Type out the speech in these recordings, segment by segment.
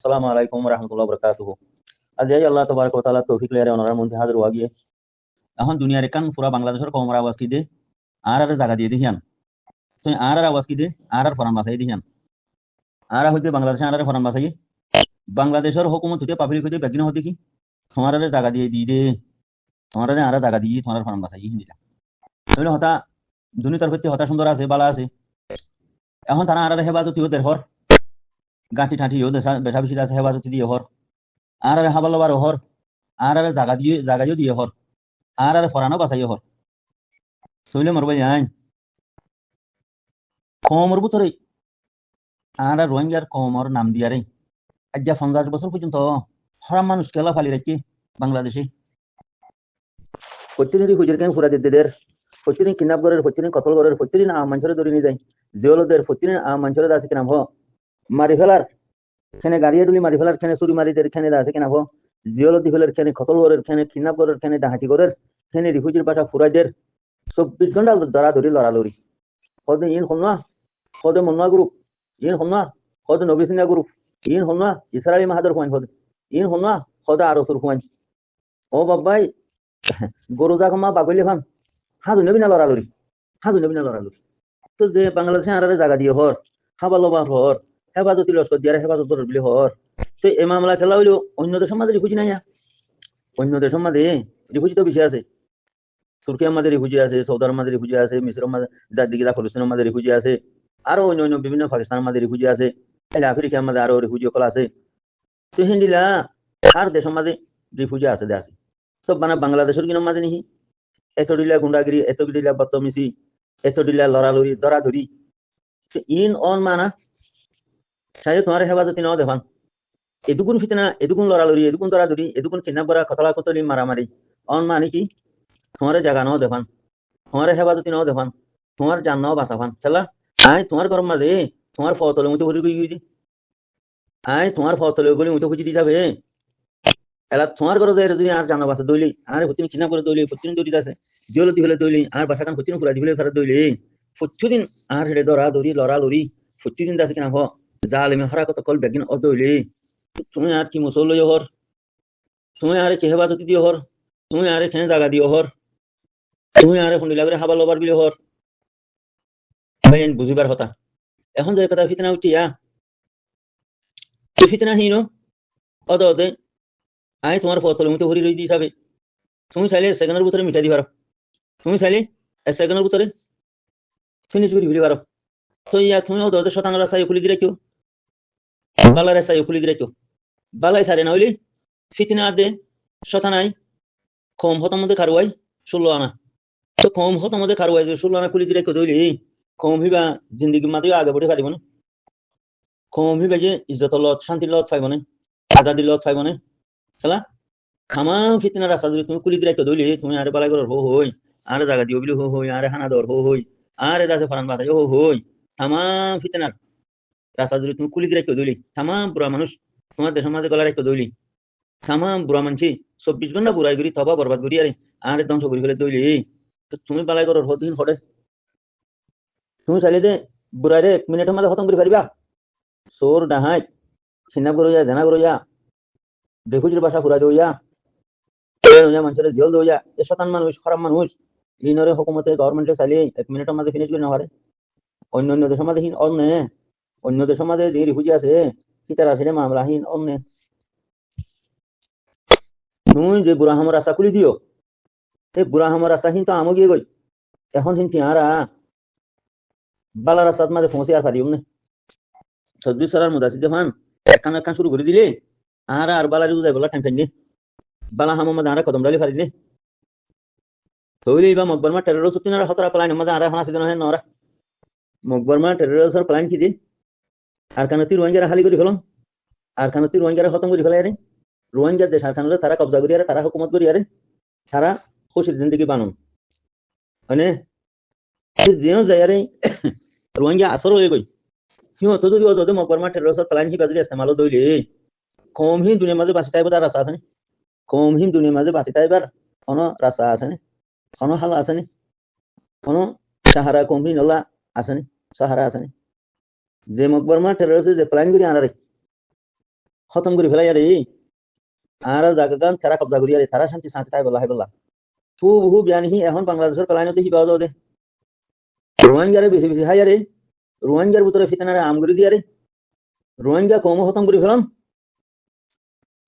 আসসালামু আলাইকুম রহমতুল্লাহ বরকাতুহু। আজ এই আল্লাহ তবারক ওয়া তাআলা তৌফিক লেয়ারে ওনার মধ্যে হাজির হওয়া গিয়ে এখন দুনিয়ার একান পুরা বাংলাদেশের কমর আওয়াজ কি দে আর জায়গা দিয়ে দেখিয়ান তুই আর আওয়াজ কি দে আর ফরান বাসাই দেখিয়ান আর হইতে বাংলাদেশে আর ফরান বাসাই বাংলাদেশের হুকুমত হইতে পাবলিক হইতে বেগিন হতে কি তোমার জায়গা দিয়ে দি দে তোমার আর জায়গা দিয়ে তোমার ফরান বাসাই হিন্দিলা তাহলে হতা দুনিয়ার প্রতি হতা সুন্দর আছে বালা আছে এখন তারা আর হেফাজতি ওদের হর গাঁটি ঠাঁটি ও দেশা বেশা বেশি আছে হেফাজতি দিয়ে হর আর হাবালবার হর আর জায়গা দিয়ে হর আর ফরানো বাসাই হর সইলে মরবাই আইন কমর ভিতরে আর রোহিঙ্গার কমর নাম দিয়ারে আজ 50 বছর পর্যন্ত হারাম মানুষ কেলা ফালি রাখি বাংলাদেশে প্রতিদিন হুজুর কেন ফুরা দিদের প্রতিদিন কিডন্যাপ করে প্রতিদিন কতল করে প্রতিদিন মানুষের ধরে নিয়ে যায় জিওলদের প্রতিদিন মানুষের আছে কিনা ভো মারি ফেলার খেনে গাড়িয়ে ডুলি মারি ফেলার খেনে চুরি মারিদের খেনে আছে কিনা ভো জিওলদি ফেলের খেনে কতল করে খেনে কিডন্যাপ করে খেনে ডাহাতি করে খেনে রিফিউজির বাসা ফুরাইদের 24 ঘন্টা ধরা ধরি লড়ালড়ি হদে ইন হন্না হদে মন্না গ্রুপ ইন হন্না হদে নবিসিনা গ্রুপ ইন হন্না ইসরায়েলি মাহাদর হুয়াইন হদে ইন হন্না হদে আরসুর হুয়াইন ও বাবাই গরু জাগমা বাগলি খান হাজু নবী না লড়ালড়ি তো যে বাংলাদেশে আর জায়গা দিয়ে হর খাবার লবার হর হেফাজতি লস্কর দিয়ে হেফাজত বলি হর তো এই মামলা খেলা হইলো অন্য দেশের মাঝে রিফুজি নাই অন্য দেশের মাঝে রিফুজি তো বেশি আছে তুর্কিয়ার মাঝে রিফুজি আছে সৌদার মাঝে রিফুজি আছে মিশ্রের মাঝে যার দিকে ফলস্তিনের মাঝে রিফুজি আছে আরো অন্য অন্য বিভিন্ন পাকিস্তানের মাঝে রিফুজি আছে আফ্রিকার মাঝে আরো রিফুজি কল আছে তো হিন্দিলা আর দেশের মাঝে রিফুজি আছে আছে সব মানে বাংলাদেশের কিনা মাঝে নিহি এত দিলা গুন্ডাগিরি এত দিলা বদতমিজি এত দিলা লড়ালড়ি দরাদরি ইন অন মানা সাই তোমার হেফাজতি নাও দেখান এদুকুন ফিতনা এদুকুন লড়ালড়ি এদুকুন দরাদরি এদুকুন কিডন্যাপ করা কতলা কতলি মারামারি অন মানে কি তোমার জায়গা নাও দেখান তোমার হেফাজতি নাও দেখান তোমার জান নাও বাঁচাফান খেলা আয় তোমার গরম মাঝে তোমার ফতলের মতো ঘুরি গিয়ে আয় তোমার ফতলে গলি মতো খুঁজি দিয়ে যাবে এলা তোমার ঘরে যায় যদি আর জানা বাসা দইলি আর প্রতিদিন কিনা করে দইলি প্রতিদিন দৌড়ি আছে জিওলতি হলে দইলি আর বাসা কান প্রতিদিন ফুরা দিলে ফেরা দইলি প্রতিদিন আর হেডে দরা দৌড়ি লড়ালড়ি প্রতিদিন আছে কিনা হ জালেমে হরা কত কল বেগিন অ দইলি তুমি আর কি মুসল লই হর তুমি আর কে হেফাজতি দিও হর তুমি আর খেনে জায়গা দিও হর তুমি আর ফন্ডিলা করে হাবা লবার বিলে হর বেন বুঝিবার কথা এখন যে কথা ফিতনা উঠিয়া ফিতনা হিন অদে আয় তোমার ফতলের মতো ঘুরি রই দিয়ে যাবে তুমি চাইলে সেকেন্ডের ভিতরে মিটাই দিবার তুমি চাইলে সেকেন্ডের ভিতরে ফিনিশ করে দিতে পারো তো ইয়া তুমি ওদের শতাংশ রাস্তায় খুলে দিয়ে রাখো বালার রাস্তায় খুলে দিয়ে রাখো বালাই সারে না হইলে ফিতনা দে শতানাই কম হতার মধ্যে খারুয়াই 16 আনা তো কম হতার মধ্যে খারুয়াই 16 আনা খুলে দিয়ে রাখো দইলে কম হিবা জিন্দগির মাঝে আগে বড়ে পারিব না কম হিবা যে ইজ্জত লত শান্তির লত পাইব না আজাদি লত পাইব না খেলা আমার ফিতনা রাস্তা যদি তুমি কুলি দিয়ে রাখো দইলে তুমি আরে বালাই করো হই আরে জায়গা দিও বলি হই আরে হানা দর হই আরে দাসে ফারান বাতাই হই তামাম ফিতনার রাস্তা যদি তুমি কুলি দিয়ে রাখো দইলি তামাম বুড়া মানুষ তোমার দেশের মাঝে গলা রাখো দইলি তামাম বুড়া মানছি 24 ঘন্টা বুড়াই করি তবা বরবাদ করি আরে ধ্বংস করে ফেলে দইলি তো তুমি বালাই করো হদিন হটে তুমি চাইলে যে বুড়াইরে 1 মিনিটের মাঝে খতম করে পারিবা চোর ডাহাই ছিন্নাপ করইয়া জানা করইয়া বেহুজির বাসা ফুরা দইয়া মানুষের জেল দইয়া এ শতান মানুষ খারাপ মানুষ ইনরে হুকুমতে গভর্নমেন্টে চাইলে 1 মিনিটের মাঝে ফিনিশ করে না পারে অন্য দেশের মাঝে হিন অন্যে অন্য দেশের মাঝে যে রিফিউজি আছে সীতার আছে মামলাহীন অন্যে তুমি যে বুড়া হামর রাস্তা খুলি দিও সেই বুড়া হামর রাস্তা হিন তো আমো গিয়ে গই এখন হিন তিহারা বালা রাস্তার মাঝে পৌঁছে আর পারিও না 26 সালের মুদাসিদ দেখান একখান শুরু করে দিলে আর বালা যাই বলা টাইম ফাইনি বালা হামর মাঝে আর কদম ডালি পারিলে তৈরি বা মকবরমা টেরর সুতিনার হতরা প্লান মাঝে আর হানা সিজন হয় নরা মকবরমা টেররসর প্লান কি দি আর কানতি রোহিঙ্গারা খালি করে ফেলম আর কানতি রোহিঙ্গারা খতম করে ফেলাই রে রোহিঙ্গা দেশ আর কানলে তারা কবজা করি আরে তারা হুকুমত করি আরে তারা খুশির জিন্দগি বানুন মানে যেও যায় আরে রোহিঙ্গা আসর হয়ে গই সিও তো যদি ওদের মকবরমা টেররসর প্লান কি বাজে ইস্তেমাল দইলে কম হি দুনিয়ার মাঝে বাঁচি তাইবার রাস্তা আছে কম হি দুনিয়ার মাঝে বাঁচি তাইবার কোনো রাস্তা আছে না কোনো হাল আছে না কোনো সাহারা কমহি নলা আছে না সাহারা আছে না যে মকবরমা টেররসে যে প্ল্যান করি আনারে খতম করে ফেলাই আরে আর জায়গা তারা কবজা করি আরে তারা শান্তি শান্তি তাই বলা হয় বললা তু বহু জ্ঞানী এখন বাংলাদেশের প্লাইনতে হিবা দে রোহিঙ্গারে বেশি বেশি হাই আরে রোহিঙ্গার ভিতরে ফিতনারে আমগুরি দিয়ে আরে রোহিঙ্গা কম খতম করে ফেলাম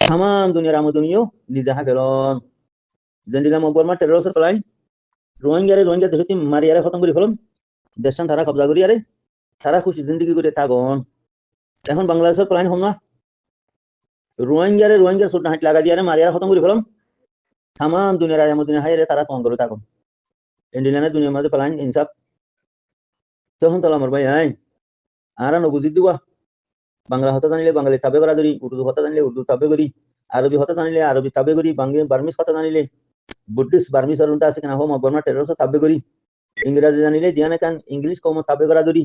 তামাম দুনিয়ার আমদনিও নিজে হা ফেলন যেন দিলাম বর্মা টেরোরিস্টের প্লাইন রোহিঙ্গা দেশটি মারি আরে খতম করে ফেলাম দেশান তারা কবজা করি আরে তারা খুশি জিন্দগি করে থাকুন এখন বাংলাদেশের প্লাইন হম না রোহিঙ্গার ছোট হাঁট লাগা দিয়ে মারি আরে খতম করে ফেলাম তামাম দুনিয়ার আমদনিয়া হাই আরে তারা তখন করে থাকুন ইন্ডিয়ানের দুনিয়ার মাঝে প্লাইন ইনসাফ তখন তাহলে আমার ভাই আই আর বুঝি দিবা বাংলা হতা জানিলে বাঙালি তাবে করা ধরি উর্দু হতা জানিলে উর্দু তাবে করি আরবি হতা জানিলে আরবি তাবে করি বার্মিস হতা জানিলে বুদ্ধিস্ট বার্মিস আর আছে কিনা হোম বর্মা টেরোরিস্ট তাবে করি ইংরেজি জানিলে দিয়ানে কান ইংলিশ কম তাবে করা ধরি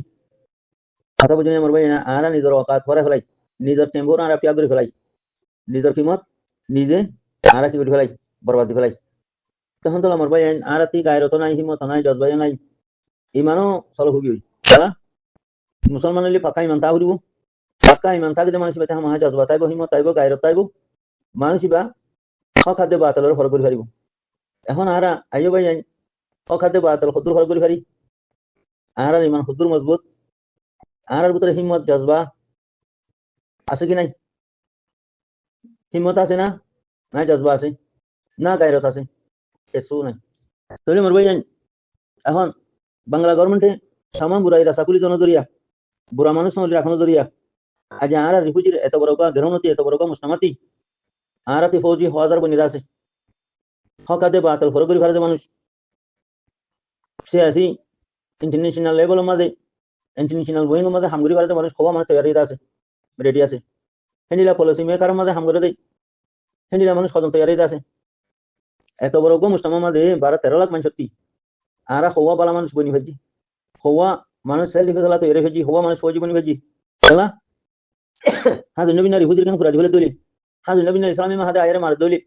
কথা বুঝি আমার ভাই আর নিজের অকাত করে ফেলাই নিজের টেম্পোর আর পিয়া করে ফেলাই নিজের কিমত নিজে আর কি করে ফেলাই বরবাদ ফেলাই তখন তো আমার ভাই আর তি গায়রত নাই হিমত নাই জজবাই নাই ইমানও চলো হুবি মুসলমান হলে পাকা ইমান তা হরিব পাক্কা ইমান থাকিলে মানুষ বেতে হামা জজবা তাইব হিমত তাইব গায়রত তাইব মানুষ বা অখাদ্য বাতলের ফর করে পারিব এখন আর আইও ভাই অখাদ্য বাতল সদুর ফর করে পারি আর ইমান সদুর মজবুত আর ভিতরে হিম্মত জজবা আছে কি নাই হিম্মত আছে না নাই জজবা আছে না গায়রত আছে কিছু নাই তাহলে মরবাই এখন বাংলা গভর্নমেন্টে সামান বুড়াই রাসাকুলি জনজরিয়া বুড়া মানুষ রাখানো জরিয়া আজ আর রিফিউজির এত বড় গ্রহণতি এত বড় মুসলামাতি আর ফৌজি হাজার বনিরা আছে হকাতে বাতল ফর করে ফেলে মানুষ সে আসি ইন্টারন্যাশনাল লেভেলের মাঝে ইন্টারন্যাশনাল ওয়ের মাঝে হামগুড়ি ভারতে মানুষ খোয়া মানুষ তৈরি আছে রেডি আছে হেন্ডিলা পলিসি মেকারের মাঝে হামগুড়ি দেয় হেন্ডিলা মানুষ সদন তৈরি আছে এত বড় মুসলামের মাঝে 12-13 লাখ মানুষ সত্যি আর খোয়া বালা মানুষ বনি ফেলছি খোয়া মানুষ সেলফি ফেলা তৈরি ফেলছি খোয়া মানুষ ফৌজি বনি ফেলছি খেলা হাজুর নবী নারী হুজুর কেন ফুরাজ বলে দলি হাজুর নবী নারী ইসলামী মাহাদে আয়ের মার দলি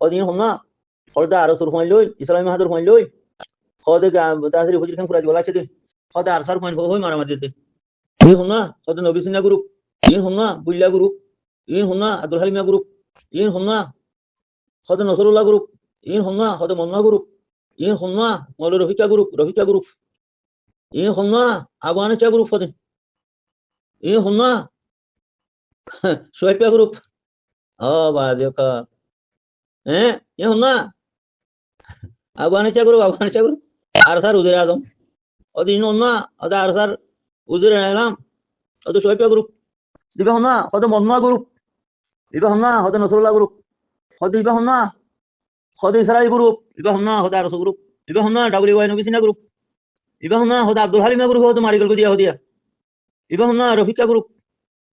ওদিন হম না হলদা আরো সুর হইল ইসলামী মাহাদুর হইল হদে তাহলে হুজুর কেন ফুরাজ বলা আছে হদে আর সার হইল হই মারা মারতে ই হম না হদে নবী সিনা গ্রুপ ই হম না বুল্লা গ্রুপ ই হম না আব্দুল হালিমা গ্রুপ ই হম না হদে নসরুল্লাহ গ্রুপ ই হম না হদে মন্না গ্রুপ ই হম না মৌল রফিকা গ্রুপ ই হম না আবহানে চা গ্রুপ হদে ই হম না সোয়েপিয়া গ্রুপ ও বাজে কা ই হম না আবহানে চা গ্রুপ আর স্যার উজির আজম ওদিন হম না ওদা আর স্যার উজির এলাম ওদের সোয়েপিয়া গ্রুপ দিবে হম না হদে মন্না গ্রুপ দিবে হম না হদে নসরুল্লাহ গ্রুপ হদে দিবে হম না হদে ইসরাইল গ্রুপ দিবে হম না হদে আরস গ্রুপ দিবে হম না ডাব্লিউআই নবী সিনা গ্রুপ দিবে হম না হদে আব্দুল হালিমা গ্রুপ হদে মারিগল দিয়া হদিয়া দিবে হম না রফিকা গ্রুপ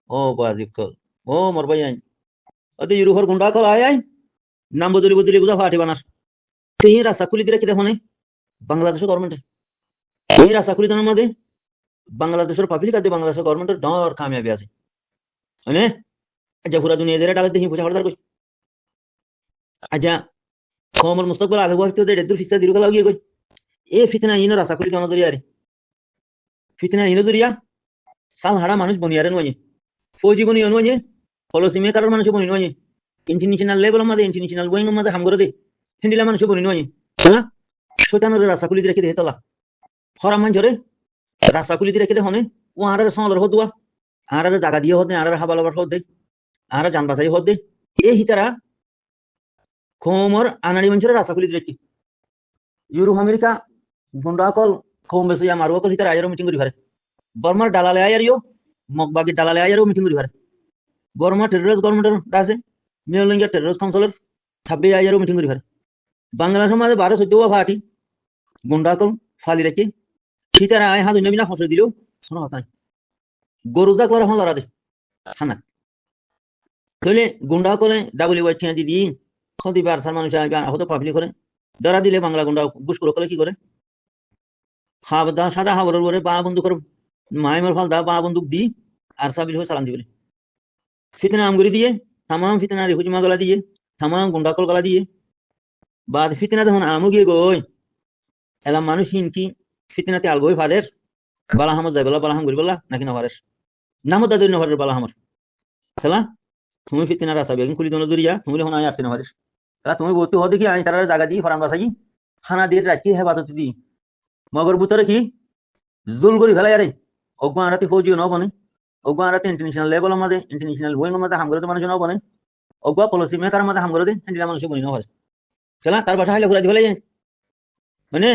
ও বাজিব কল ও মরবাই আইন ওদে ইউরোপের গুন্ডা কল আই নাম বদলি বুঝা ফাটি বানার সেই রাস্তা খুলি দিলে কি দেখো নাই বাংলাদেশের গভর্নমেন্টে এই রাস্তা খুলি দেওয়ার মধ্যে বাংলাদেশের পাবলিক আছে বাংলাদেশের গভর্নমেন্টের ডর কামিয়াবি আছে মানে আচ্ছা পুরা দুনিয়া জেরা টাকা দেখি পয়সা খরচ করি আচ্ছা কমর মুস্তকবল আগে বসতে দে দূর ফিস্তা দিরুকা লাগিয়ে কই এ ফিতনা ইনো রাস্তা খুলি কেন দরিয়া রে ফিতনা ইনো দরিয়া সাল হাড়া মানুষ বনিয়ারে নয় ফৌজি বনি নয় পলিসি মেকারের মানুষ বনি নয় ইন্টারন্যাশনাল লেভেলের মধ্যে ইন্টারন্যাশনাল ওয়ের মধ্যে হাম করে দে হিন্দিলা মানুষ বনি নয় হ্যাঁ শয়তানের রাস্তা খুলি রেখে দে তোলা হরাম মানুষরে রাস্তা খুলি রেখে দে হনে ও আর সঙ্গর হদুয়া আর জায়গা দিয়ে হদে আর হাবালাবার হদ দে আর জান বাসাই হদ দে এই হিতারা খোমর আনাড়ি মানুষের রাস্তা খুলি রেখে ইউরোপ আমেরিকা গুন্ডা কল খোম বেশি আমার কল হিতারা আয়ারও মিটিং করি পারে বর্মার দালালে আয়ারিও মগবাগির দালালে আয়ারও মিটিং করি পারে বর্মা টেরোরিস্ট গভর্নমেন্টের আছে মেয়লিঙ্গা টেরোরিস্ট কাউন্সিলর 26 আয়ারও মিটিং করি পারে বাংলাদেশের মাঝে 12-14 পার্টি গুন্ডা কল ফালি রেখে হিতারা আয় হাজু নবী না ফসল দিলেও শোনা কথা গরু যা করে হল দে খানা তাহলে গুন্ডা করে ডাবলি ঠিয়া দিদি সদি বার সার মানুষ হয়তো পাবলিক করে ধরা দিলে বাংলা গুন্ডা বুস করে কি করে দা সাদা হাবরের বলে পা বন্দুক করে মাইমার ফল দা পা বন্দুক দি আর সাবিল হয়ে সালাম দিবে ফিতনা আমগুরি দিয়ে তামাম ফিতনা রে হুজমা গলা দিয়ে তামাম গুন্ডা কল গলা দিয়ে বাদ ফিতনা যখন আমু গিয়ে গই এলা মানুষ কি ফিতনাতে আলগই ফাদের বালা হামদ যাই বলা বালা হাম গরি বলা নাকি না ফারেস নামত দাদুর না ফাদের বালা হামর খেলা তুমি ফিতনা রাস্তা বেগিন খুলি দোনো দূরিয়া তুমি হন আয় আসতে না পারিস তাহলে তুমি বলতে হো দেখি আমি তারা জায়গা দিয়ে ফরান বাসাই খানা দিয়ে রাখি হেফাজত দি মগর বুতরে কি জুল করি ফেলাই আরে অজ্ঞান রাতে ফৌজিও ন বনে অজ্ঞান রাতে ইন্টারন্যাশনাল লেভেল মাঝে ইন্টারন্যাশনাল ওয়েং মাঝে হাম করে তো মানুষ ন বনে অজ্ঞা পলিসি মেকার মাঝে হাম করে দিন হিন্দি মানুষ বনি ন হয় চলা তার বাসা হাইলে ঘুরা দিবে মানে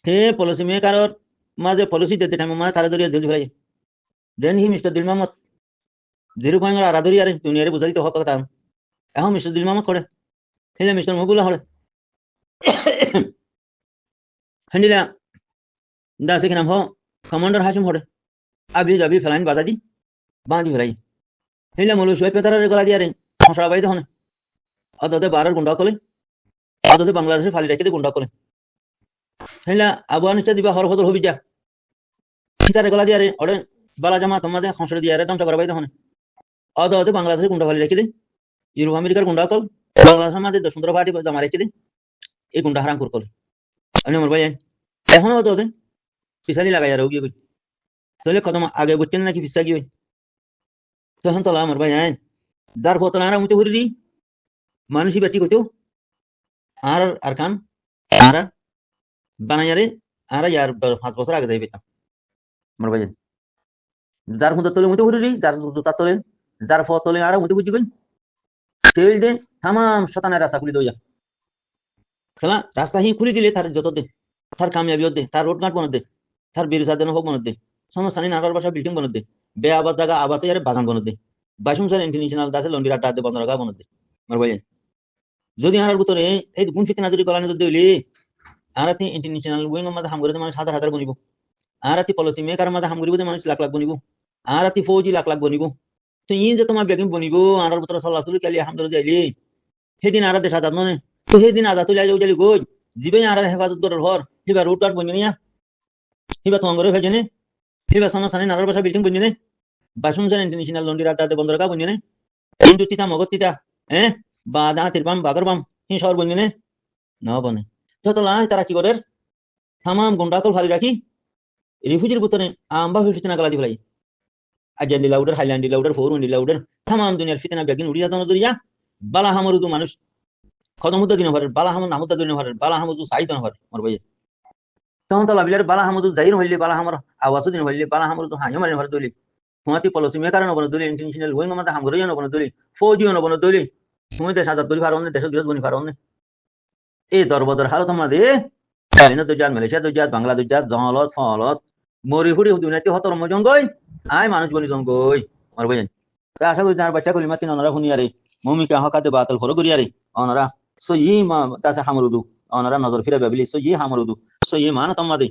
সে পলিসি মেকারর মাঝে পলিসি দিতে টাইম মাঝে তারা দরিয়া জলদি ফেলাই দেন হি মিস্টার দিল মাহমদ 0 আরাদরি আরে দুনিয়ারে বুঝাইতে হক কথা এখন মিস্টার দিল মাহমদ করে হেলে মিস্টার মহবুল্লাহ হলে হান্ডিলা দাসে কি নাম হো কমান্ডার হাসিম হরে আবি যাবি ফেলাইন বাজাদি বাঁধি ফেলাই হেলে মলু শুয়ে পেতারে গলা দিয়ারে হসড়া বাইতে হনে অদতে বারার গুন্ডা কলে অদতে বাংলাদেশের ফালি রাখতে গুন্ডা কলে হেলা আবহাওয়া দিবা হর হদর হবি যা সিতারে গলা দিয়ারে ওরে বালা জামা তোমাদের হসড়ে দিয়ারে দমটা করা বাইতে হনে অদতে বাংলাদেশের গুন্ডা ফালি রাখতে ইউরোপ আমেরিকার গুন্ডা কল বাংলাদেশের মাঝে 10-15 পার্টি জমা রেখে এই গুন্ডা হারাম করল আমি আমার ভাই এখনো অদতে পিছালি লাগাই আর গিয়ে তাহলে কদম আগে বুঝছেন নাকি পিছা গিয়ে তখন তোলা আমার ভাই যার ফতলা আরা মুতে ঘুরি মানুষই বেটি কইতো আর কান আর বানাইয়ারে আর ইয়ার 5 বছর আগে যাই পেতাম আমার ভাই যার মধ্যে তলে মুতে ঘুরি যার জুতা তলে যার ফতলে আরা মুতে বুঝি কই তেল দে তামাম শতানের রাস্তা খুলি দইয়া খেলা রাস্তা হি খুলি দিলে তার যত দে তার কামিয়াবি দে তার রোড ঘাট বন দে তার বিরুদ্ধে দেন হোক বন দে সমস্যা নেই নাগার বাসা বিল্ডিং বন দে বে আবাদ জায়গা আবাদ ইয়ারে বাগান বন দে বাইশুম স্যার ইন্টারন্যাশনাল দাসে লন্ডির আড্ডা দে বন্ধ রাখা বন দে আমার ভাই যদি আর ভিতরে এই গুণ ফিতনা যদি গলানি যদি হইলি আরাতি ইন্টারন্যাশনাল উইং মাঝে হাম করে মানুষ হাজার হাজার বনিব আরাতি পলিসি মেকার মাঝে হাম করিব মানুষ লাখ লাখ বনিব আরাতি ফৌজি লাখ লাখ বনিব তো ই যে তোমার বেগিন বনিব আর ভিতরে চলা চলি কালি হামদর যাইলি সেদিন আর দেশ আজাদ নয় তো সেদিন আজাদ তুলে যাও যালি গই জিবে আর হেফাজত করার ঘর হিবা রোড কাট বনি নিয়া হিবা তোমার ঘরে ফেজে নে হিবা সানি নারার বাসা বিল্ডিং বনি নে বাসুম স্যার ইন্টারন্যাশনাল লন্ডির আড্ডা বন্ধ রাখা বনি নে কিন্তু তিতা মগত তিতা বা দাঁতের বাম বাগর বাম হি শহর বনি নে না বনে যত লাই তারা কি করে তামাম গুন্ডাকল ফালি রাখি রিফিউজির ভিতরে আম্বা ফিতনা গলা দি ফেলাই আজান্ডি লাউডার হাইল্যান্ডি লাউডার ফোরুন্ডি লাউডার তামাম দুনিয়ার ফিতনা বেগিন উড়িয়া দানো দরিয়া বালা হামরুদু মানুষ খদমুদ্দা দিন ভারের বালা হামুদ নামুদ্দা দিন ভারের বালা হামুদু সাইদ না ভার মোর ভাই তখন তো লাবিলার বালা হামুদু জাহির হইলে বালা হামর আওয়াজু দিন হইলে বালা হামরুদু হাইও মারিন ভার দলি হুয়াতি পলিসি মেকার নবন দলি ইন্টারন্যাশনাল ওয়েং মাতে হামগরে নবন দলি ফৌজি নবন দলি তুমি দেশ আজাদ দলি ফারন দেশ বিরোধ বনি ফারন এই দরবদর হালত আমাদে চাইনা দুজাত মালয়েশিয়া দুজাত বাংলা দুজাত জঙ্গলত ফলত মরি ফুড়ি দুনিয়াতে হতর মজন গই আই মানুষ বনি জন গই মোর ভাই আশা করি যার বাচ্চা কলিমা তিন অনরা শুনিয়ারে মমিকা হকাতে বাতল ফলো করিয়ারে অনরা সো ই মা তাসা হামরুদু অনরা নজর ফিরা বাবিলি সো ই হামরুদু সো ই মান তমাদে